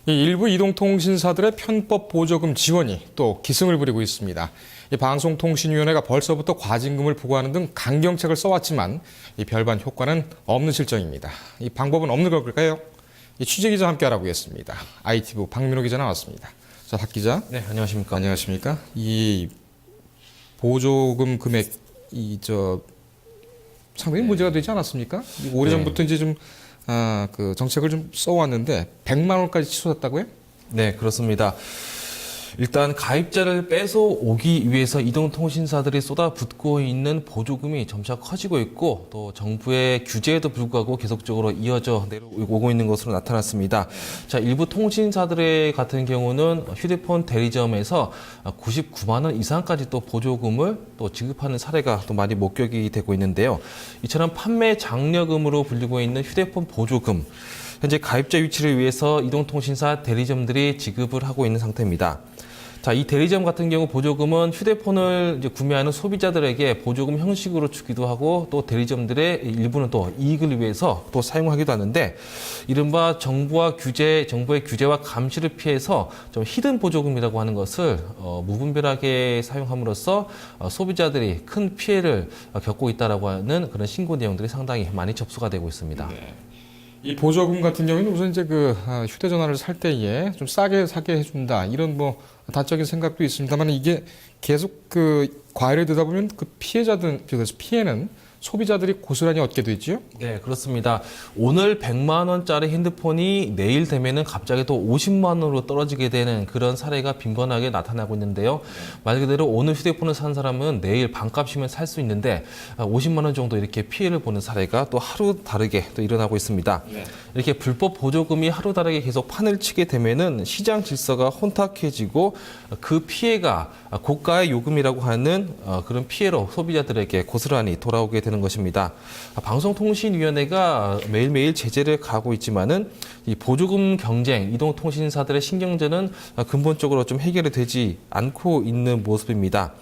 이 일부 이동통신사들의 편법 보조금 지원이 또 기승을 부리고 있습니다. 이 방송통신위원회가 벌써부터 과징금을 부과하는 등 강경책을 써왔지만 이 별반 효과는 없는 실정입니다. 이 방법은 없는 걸까요? 이 취재기자 함께 알아보겠습니다. ITV 박민호 기자 나왔습니다. 자, 박 기자. 네, 안녕하십니까. 안녕하십니까. 이 보조금 금액 상당히 문제가 되지 않았습니까? 오래전부터 이제 좀 그 정책을 좀 써왔는데 100만 원까지 치솟았다고요? 네, 그렇습니다. 일단 가입자를 뺏어오기 위해서 이동통신사들이 쏟아붓고 있는 보조금이 점차 커지고 있고 또 정부의 규제에도 불구하고 계속적으로 이어져 내려오고 있는 것으로 나타났습니다. 자, 일부 통신사들의 같은 경우는 휴대폰 대리점에서 99만 원 이상까지 또 보조금을 또 지급하는 사례가 또 많이 목격이 되고 있는데요. 이처럼 판매 장려금으로 불리고 있는 휴대폰 보조금, 현재 가입자 유치를 위해서 이동통신사 대리점들이 지급을 하고 있는 상태입니다. 자, 이 대리점 같은 경우 보조금은 휴대폰을 이제 구매하는 소비자들에게 보조금 형식으로 주기도 하고 또 대리점들의 일부는 또 이익을 위해서 또 사용하기도 하는데 이른바 정부의 규제와 감시를 피해서 좀 히든 보조금이라고 하는 것을 무분별하게 사용함으로써 소비자들이 큰 피해를 겪고 있다라고 하는 그런 신고 내용들이 상당히 많이 접수가 되고 있습니다. 네. 이 보조금 같은 경우는 우선 이제 휴대전화를 살 때에 좀 싸게 사게 해준다 이런 단적인 생각도 있습니다만 이게 계속 과열이 되다 보면 그래서 피해는 소비자들이 고스란히 얻게 되지요? 네, 그렇습니다. 오늘 100만 원짜리 핸드폰이 내일 되면은 갑자기 또 50만 원으로 떨어지게 되는 그런 사례가 빈번하게 나타나고 있는데요. 말 그대로 오늘 휴대폰을 산 사람은 내일 반값이면 살 수 있는데 50만 원 정도 이렇게 피해를 보는 사례가 또 하루 다르게 또 일어나고 있습니다. 네. 이렇게 불법 보조금이 하루 다르게 계속 판을 치게 되면은 시장 질서가 혼탁해지고 그 피해가 고가의 요금이라고 하는 그런 피해로 소비자들에게 고스란히 돌아오게 되는 것입니다. 방송통신위원회가 매일매일 제재를 가하고 있지만은 이 보조금 경쟁, 이동통신사들의 신경전은 근본적으로 좀 해결이 되지 않고 있는 모습입니다.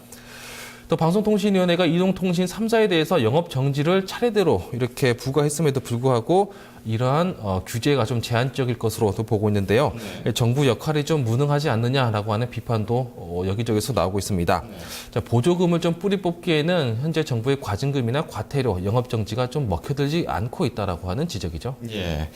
또 방송통신위원회가 이동통신 3사에 대해서 영업 정지를 차례대로 이렇게 부과했음에도 불구하고 이러한 규제가 좀 제한적일 것으로 보고 있는데요. 네. 정부 역할이 좀 무능하지 않느냐라고 하는 비판도 여기저기서 나오고 있습니다. 네. 자, 보조금을 좀 뿌리 뽑기에는 현재 정부의 과징금이나 과태료, 영업 정지가 좀 먹혀들지 않고 있다라고 하는 지적이죠. 예.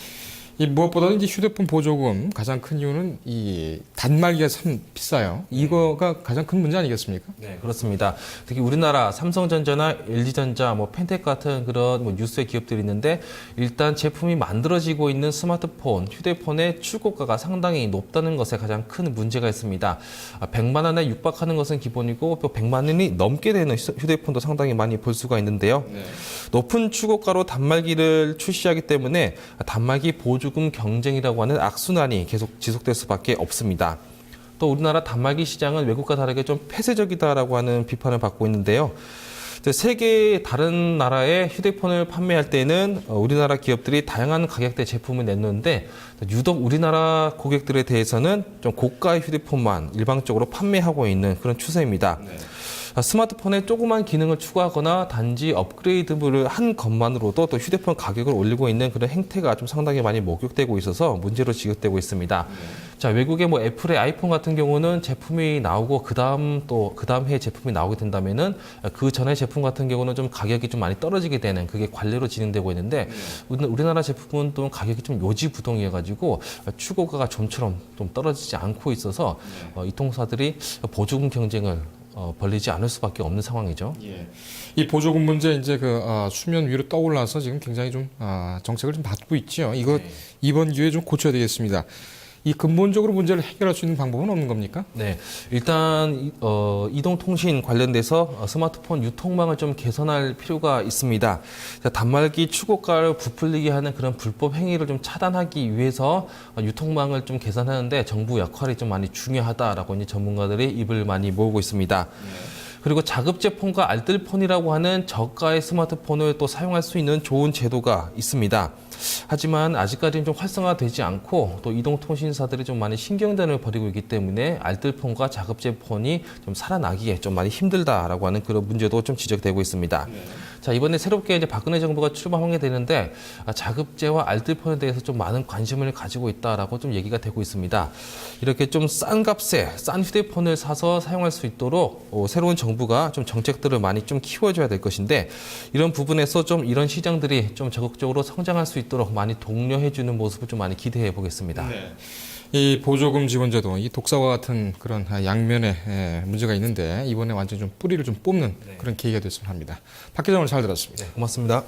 이 무엇보다도 이제 휴대폰 보조금 가장 큰 이유는 이 단말기가 참 비싸요. 이거가 가장 큰 문제 아니겠습니까? 네, 그렇습니다. 특히 우리나라 삼성전자나 LG전자, 펜텍 같은 그런 뉴스의 기업들이 있는데 일단 제품이 만들어지고 있는 스마트폰, 휴대폰의 출고가가 상당히 높다는 것에 가장 큰 문제가 있습니다. 100만 원에 육박하는 것은 기본이고 또 100만 원이 넘게 되는 휴대폰도 상당히 많이 볼 수가 있는데요. 네. 높은 출고가로 단말기를 출시하기 때문에 단말기 보조금 경쟁이라고 하는 악순환이 계속 지속될 수밖에 없습니다. 또 우리나라 단말기 시장은 외국과 다르게 좀 폐쇄적이다라고 하는 비판을 받고 있는데요. 세계 다른 나라의 휴대폰을 판매할 때는 우리나라 기업들이 다양한 가격대 제품을 냈는데 유독 우리나라 고객들에 대해서는 좀 고가의 휴대폰만 일방적으로 판매하고 있는 그런 추세입니다. 네. 스마트폰에 조그만 기능을 추가하거나 단지 업그레이드를 한 것만으로도 또 휴대폰 가격을 올리고 있는 그런 행태가 좀 상당히 많이 목격되고 있어서 문제로 지적되고 있습니다. 자, 외국의 애플의 아이폰 같은 경우는 제품이 나오고 그 다음 해에 제품이 나오게 된다면은 그 전에 제품 같은 경우는 좀 가격이 좀 많이 떨어지게 되는 그게 관례로 진행되고 있는데 우리나라 제품은 또 가격이 좀 요지부동이어가지고 출고가가 좀처럼 좀 떨어지지 않고 있어서 이 통사들이 보조금 경쟁을 벌리지 않을 수밖에 없는 상황이죠. 예. 이 보조금 문제 이제 수면 위로 떠올라서 지금 굉장히 좀 정책을 좀 받고 있죠. 이거 네. 이번 기회에 좀 고쳐야 되겠습니다. 이 근본적으로 문제를 해결할 수 있는 방법은 없는 겁니까? 네, 일단 이동통신 관련돼서 스마트폰 유통망을 좀 개선할 필요가 있습니다. 단말기 출고가를 부풀리게 하는 그런 불법 행위를 좀 차단하기 위해서 유통망을 좀 개선하는데 정부 역할이 좀 많이 중요하다라고 이제 전문가들이 입을 많이 모으고 있습니다. 그리고 자급제폰과 알뜰폰이라고 하는 저가의 스마트폰을 또 사용할 수 있는 좋은 제도가 있습니다. 하지만 아직까지는 좀 활성화되지 않고 또 이동통신사들이 좀 많이 신경전을 벌이고 있기 때문에 알뜰폰과 자급제폰이 좀 살아나기에 좀 많이 힘들다라고 하는 그런 문제도 좀 지적되고 있습니다. 네. 자, 이번에 새롭게 이제 박근혜 정부가 출범하게 되는데 자급제와 알뜰폰에 대해서 좀 많은 관심을 가지고 있다라고 좀 얘기가 되고 있습니다. 이렇게 좀 싼 값에 싼 휴대폰을 사서 사용할 수 있도록 새로운 정부가 좀 정책들을 많이 좀 키워줘야 될 것인데 이런 부분에서 좀 이런 시장들이 좀 적극적으로 성장할 수 있도록 많이 독려해주는 모습을 좀 많이 기대해 보겠습니다. 네. 이 보조금 지원제도 이 독사와 같은 그런 양면의 문제가 있는데 이번에 완전 좀 뿌리를 좀 뽑는 그런 계기가 됐으면 합니다. 박 기자 오늘 잘 들었습니다. 고맙습니다.